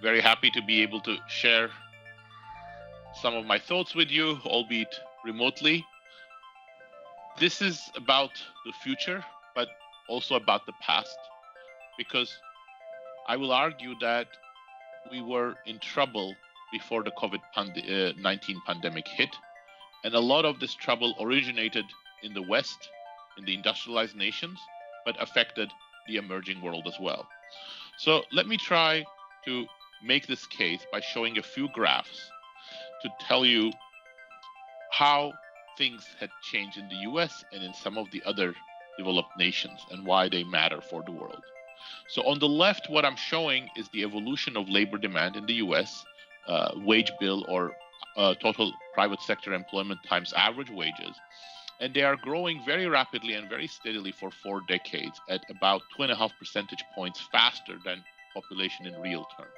very happy to be able to share some of my thoughts with you, albeit remotely. This is about the future, but also about the past, because I will argue that we were in trouble before the COVID-19 pandemic hit. And a lot of this trouble originated in the West, in the industrialized nations, but affected the emerging world as well. So let me try to make this case by showing a few graphs to tell you how things had changed in the US and in some of the other developed nations and why they matter for the world. So on the left, what I'm showing is the evolution of labor demand in the US, wage bill or total private sector employment times average wages. And they are growing very rapidly and very steadily for 4 decades at about 2.5 percentage points faster than population in real terms.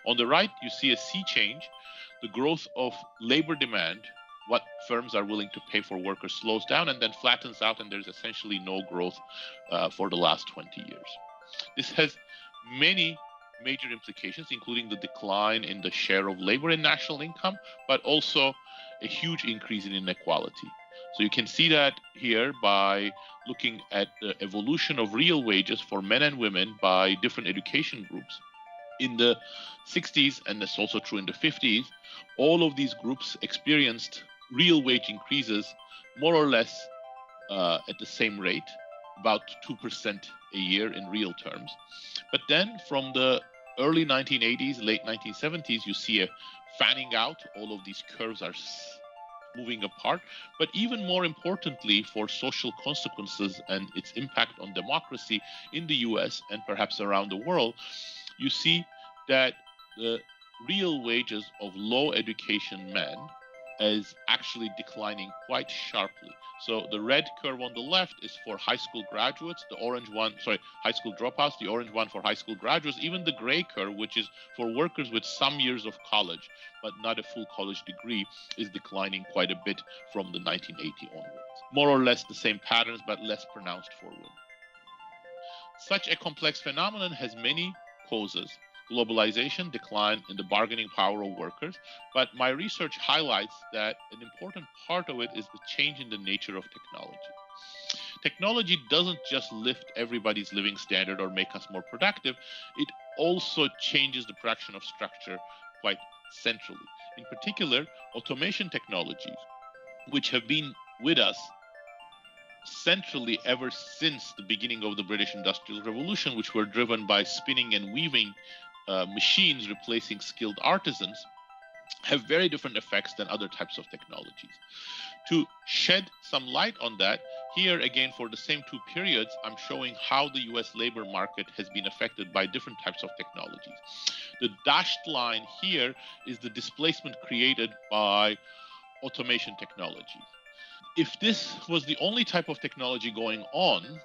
On the right, you see a sea change. The growth of labor demand, what firms are willing to pay for workers, slows down and then flattens out, and there's essentially no growth for the last 20 years. This has many major implications, including the decline in the share of labor in national income, but also a huge increase in inequality. So you can see that here by looking at the evolution of real wages for men and women by different education groups. In the 60s, and that's also true in the 50s, all of these groups experienced real wage increases more or less at the same rate, about 2% a year in real terms. But then from the early 1980s, late 1970s, you see a fanning out. All of these curves are moving apart. But even more importantly, for social consequences and its impact on democracy in the US and perhaps around the world, you see that the real wages of low education men is actually declining quite sharply. So the red curve on the left is for high school graduates, the orange one, high school dropouts, the orange one for high school graduates, even the gray curve, which is for workers with some years of college, but not a full college degree, is declining quite a bit from the 1980 onwards. More or less the same patterns, but less pronounced for women. Such a complex phenomenon has many causes. Globalization, decline in the bargaining power of workers, but my research highlights that an important part of it is the change in the nature of technology. Technology doesn't just lift everybody's living standard or make us more productive, it also changes the production of structure quite centrally. In particular, automation technologies, which have been with us centrally ever since the beginning of the British Industrial Revolution, which were driven by spinning and weaving machines replacing skilled artisans, have very different effects than other types of technologies. To shed some light on that, here again for the same 2 periods, I'm showing how the US labor market has been affected by different types of technologies. The dashed line here is the displacement created by automation technologies. If this was the only type of technology going on,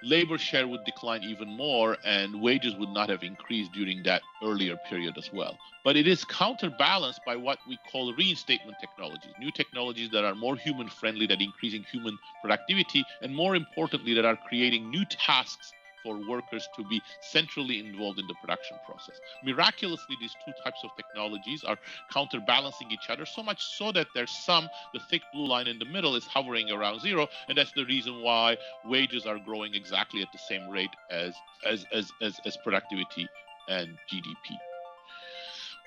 labor share would decline even more and wages would not have increased during that earlier period as well. But it is counterbalanced by what we call reinstatement technologies, new technologies that are more human friendly, that increasing human productivity, and more importantly, that are creating new tasks for workers to be centrally involved in the production process. Miraculously, these 2 types of technologies are counterbalancing each other, so much so that their sum, the thick blue line in the middle, is hovering around 0, and that's the reason why wages are growing exactly at the same rate as productivity and GDP.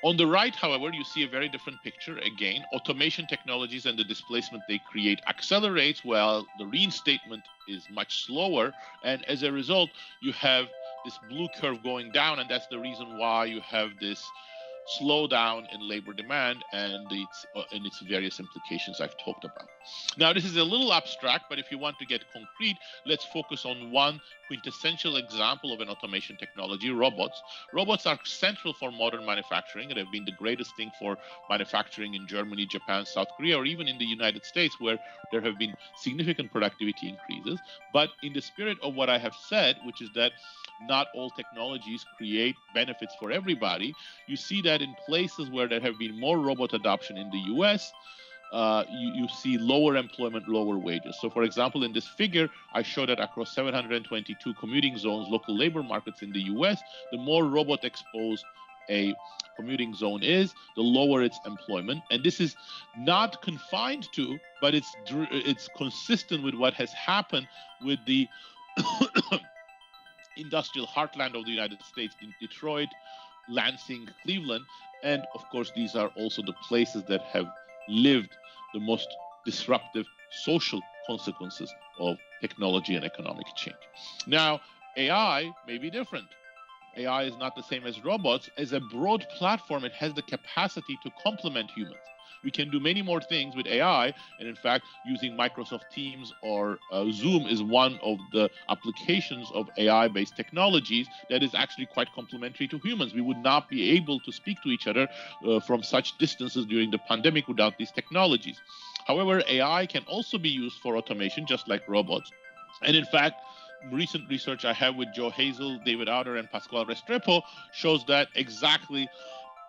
On the right, however, you see a very different picture. Again, automation technologies and the displacement they create accelerates while the reinstatement is much slower. And as a result, you have this blue curve going down. And that's the reason why you have this slowdown in labor demand and its various implications I've talked about. Now, this is a little abstract, but if you want to get concrete, let's focus on one quintessential example of an automation technology, robots. Robots are central for modern manufacturing and have been the greatest thing for manufacturing in Germany, Japan, South Korea, or even in the United States, where there have been significant productivity increases. But in the spirit of what I have said, which is that not all technologies create benefits for everybody, you see that in places where there have been more robot adoption in the US, you see lower employment, lower wages. So for example, in this figure, I show that across 722 commuting zones, local labor markets in the US, the more robot exposed a commuting zone is, the lower its employment. And this is not confined to, but it's consistent with what has happened with the industrial heartland of the United States in Detroit, Lansing, Cleveland. And of course, these are also the places that have lived the most disruptive social consequences of technology and economic change. Now, AI may be different. AI is not the same as robots. As a broad platform, it has the capacity to complement humans. We can do many more things with AI, and in fact, using Microsoft Teams or Zoom is one of the applications of AI-based technologies that is actually quite complementary to humans. We would not be able to speak to each other from such distances during the pandemic without these technologies. However, AI can also be used for automation, just like robots. And in fact, recent research I have with Joe Hazel, David Outer, and Pascual Restrepo shows that exactly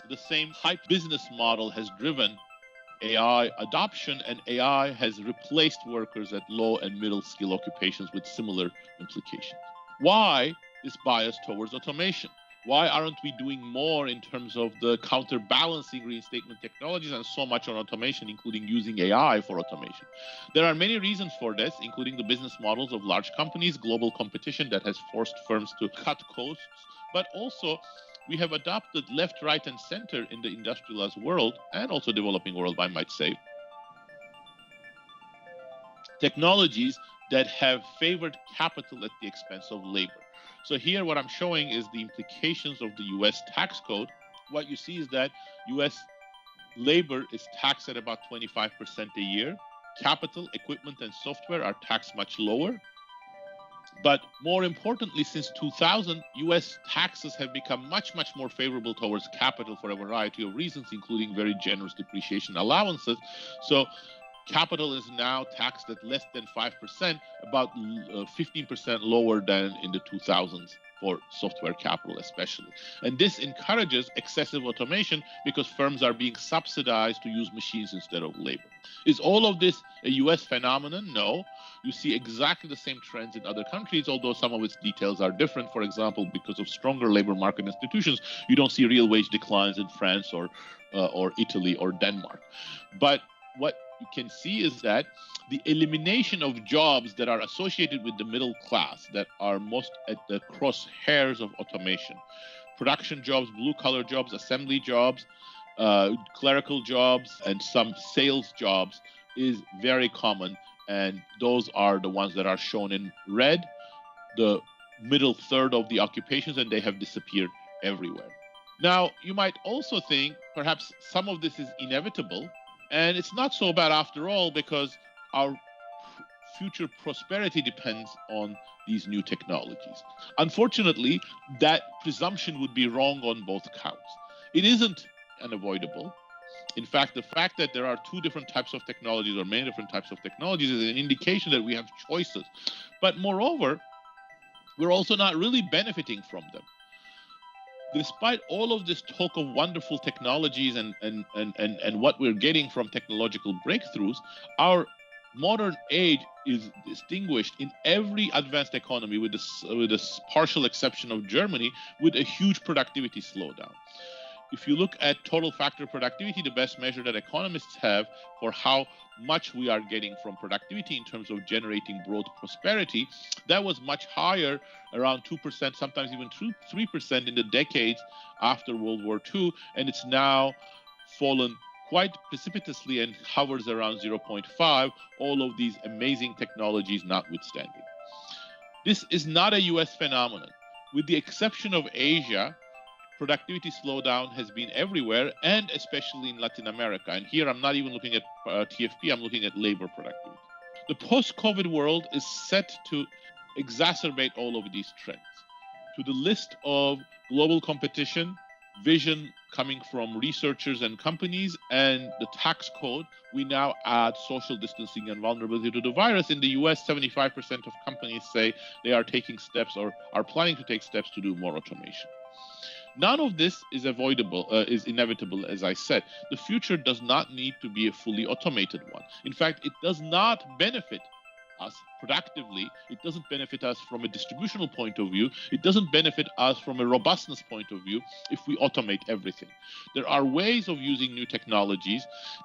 the same type business model has driven AI adoption, and AI has replaced workers at low and middle skill occupations with similar implications. Why this bias towards automation? Why aren't we doing more in terms of the counterbalancing reinstatement technologies and so much on automation, including using AI for automation? There are many reasons for this, including the business models of large companies, global competition that has forced firms to cut costs, but also we have adopted left, right, and center in the industrialized world, and also developing world, I might say, technologies that have favored capital at the expense of labor. So here what I'm showing is the implications of the US tax code. What you see is that US labor is taxed at about 25% a year. Capital, equipment, and software are taxed much lower. But more importantly, since 2000, US taxes have become much, much more favorable towards capital for a variety of reasons, including very generous depreciation allowances. So capital is now taxed at less than 5%, about 15% lower than in the 2000s for software capital especially. And this encourages excessive automation because firms are being subsidized to use machines instead of labor. Is all of this a US phenomenon? No. You see exactly the same trends in other countries, although some of its details are different. For example, because of stronger labor market institutions, you don't see real wage declines in France or Italy or Denmark. But what you can see is that the elimination of jobs that are associated with the middle class, that are most at the crosshairs of automation, production jobs, blue-collar jobs, assembly jobs, clerical jobs, and some sales jobs, is very common. And those are the ones that are shown in red, the middle third of the occupations, and they have disappeared everywhere. Now, you might also think perhaps some of this is inevitable, and it's not so bad after all, because our future prosperity depends on these new technologies. Unfortunately, that presumption would be wrong on both counts. It isn't unavoidable. In fact, the fact that there are two different types of technologies or many different types of technologies is an indication that we have choices. But moreover, we're also not really benefiting from them. Despite all of this talk of wonderful technologies and what we're getting from technological breakthroughs, our modern age is distinguished in every advanced economy, with a partial exception of Germany, with a huge productivity slowdown. If you look at total factor productivity, the best measure that economists have for how much we are getting from productivity in terms of generating broad prosperity, that was much higher, around 2%, sometimes even 3% in the decades after World War II, and it's now fallen quite precipitously and hovers around 0.5, all of these amazing technologies notwithstanding. This is not a US phenomenon. With the exception of Asia, productivity slowdown has been everywhere, and especially in Latin America. And here I'm not even looking at TFP, I'm looking at labor productivity. The post-COVID world is set to exacerbate all of these trends. To the list of global competition, vision coming from researchers and companies, and the tax code, we now add social distancing and vulnerability to the virus. In the US, 75% of companies say they are taking steps or are planning to take steps to do more automation. None of this is is inevitable, as I said. The future does not need to be a fully automated one. In fact, it does not benefit us productively. It doesn't benefit us from a distributional point of view. It doesn't benefit us from a robustness point of view if we automate everything. There are ways of using new technologies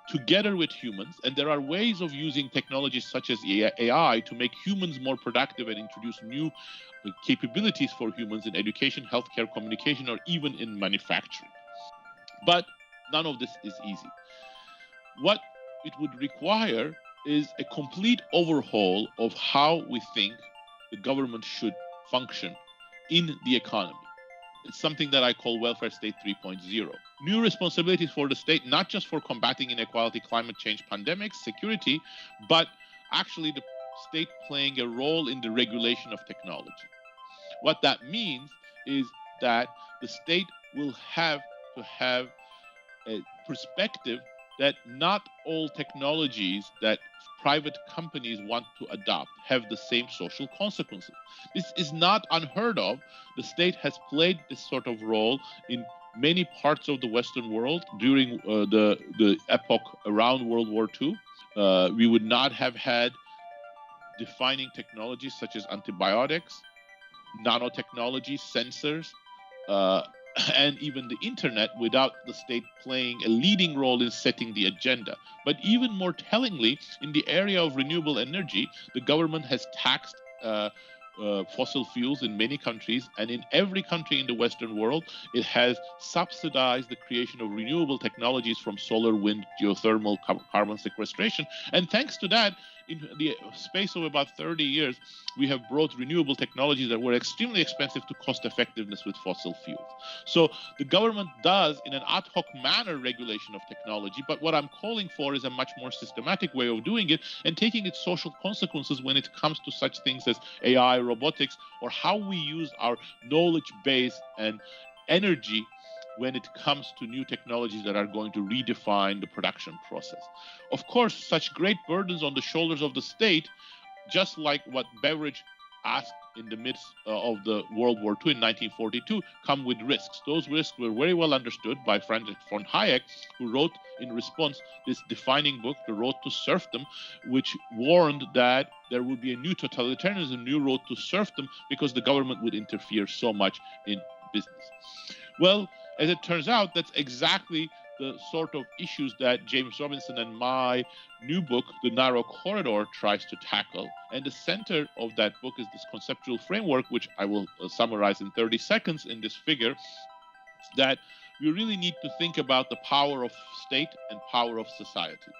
together with humans, and there are ways of using technologies such as AI to make humans more productive and introduce new capabilities for humans in education, healthcare, communication, or even in manufacturing. But none of this is easy. What it would require is a complete overhaul of how we think the government should function in the economy. It's something that I call welfare state 3.0. New responsibilities for the state, not just for combating inequality, climate change, pandemics, security, but actually the state playing a role in the regulation of technology. What that means is that the state will have to have a perspective that not all technologies that private companies want to adopt have the same social consequences. This is not unheard of. The state has played this sort of role in many parts of the Western world during the epoch around World War II. We would not have had defining technologies such as antibiotics, nanotechnology, sensors, and even the internet without the state playing a leading role in setting the agenda. But even more tellingly, in the area of renewable energy, the government has taxed fossil fuels in many countries, and in every country in the Western world, it has subsidized the creation of renewable technologies from solar, wind, geothermal, carbon sequestration. And thanks to that, in the space of about 30 years, we have brought renewable technologies that were extremely expensive to cost effectiveness with fossil fuels. So the government does, in an ad hoc manner, regulation of technology, but what I'm calling for is a much more systematic way of doing it and taking its social consequences when it comes to such things as AI, robotics, or how we use our knowledge base and energy when it comes to new technologies that are going to redefine the production process. Of course, such great burdens on the shoulders of the state, just like what Beveridge asked in the midst of the World War II in 1942, come with risks. Those risks were very well understood by Friedrich von Hayek, who wrote in response this defining book, The Road to Serfdom, which warned that there would be a new totalitarianism, new road to serfdom, because the government would interfere so much in business. Well, as it turns out, that's exactly the sort of issues that James Robinson and my new book, The Narrow Corridor, tries to tackle. And the center of that book is this conceptual framework, which I will summarize in 30 seconds in this figure, that we really need to think about the power of state and power of society.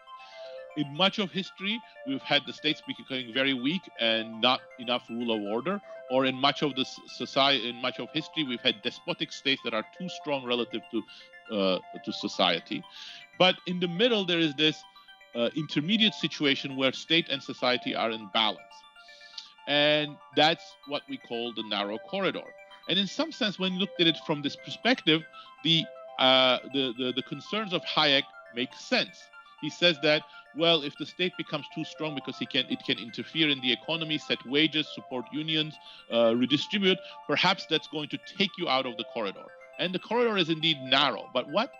In much of history, we've had the states becoming very weak and not enough rule of order, or in much of the society, in much of history, we've had despotic states that are too strong relative to society. But in the middle, there is this intermediate situation where state and society are in balance, and that's what we call the narrow corridor. And in some sense, when you looked at it from this perspective, the concerns of Hayek make sense. He says that, well, if the state becomes too strong because it can interfere in the economy, set wages, support unions, redistribute, perhaps that's going to take you out of the corridor. And the corridor is indeed narrow. But what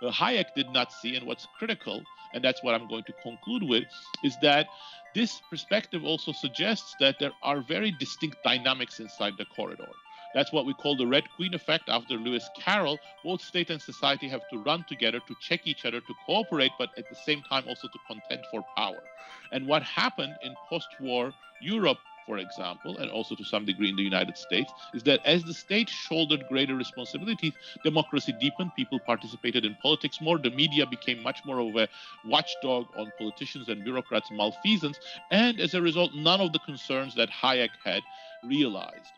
Hayek did not see, and what's critical, and that's what I'm going to conclude with, is that this perspective also suggests that there are very distinct dynamics inside the corridor. That's what we call the Red Queen effect after Lewis Carroll. Both state and society have to run together to check each other, to cooperate, but at the same time also to contend for power. And what happened in post-war Europe, for example, and also to some degree in the United States, is that as the state shouldered greater responsibilities, democracy deepened, people participated in politics more, the media became much more of a watchdog on politicians and bureaucrats' malfeasance, and as a result, none of the concerns that Hayek had realized.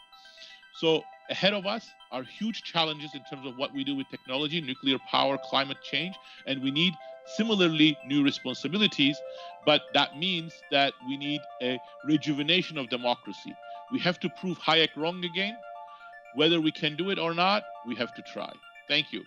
So ahead of us are huge challenges in terms of what we do with technology, nuclear power, climate change, and we need similarly new responsibilities, but that means that we need a rejuvenation of democracy. We have to prove Hayek wrong again. Whether we can do it or not, we have to try. Thank you.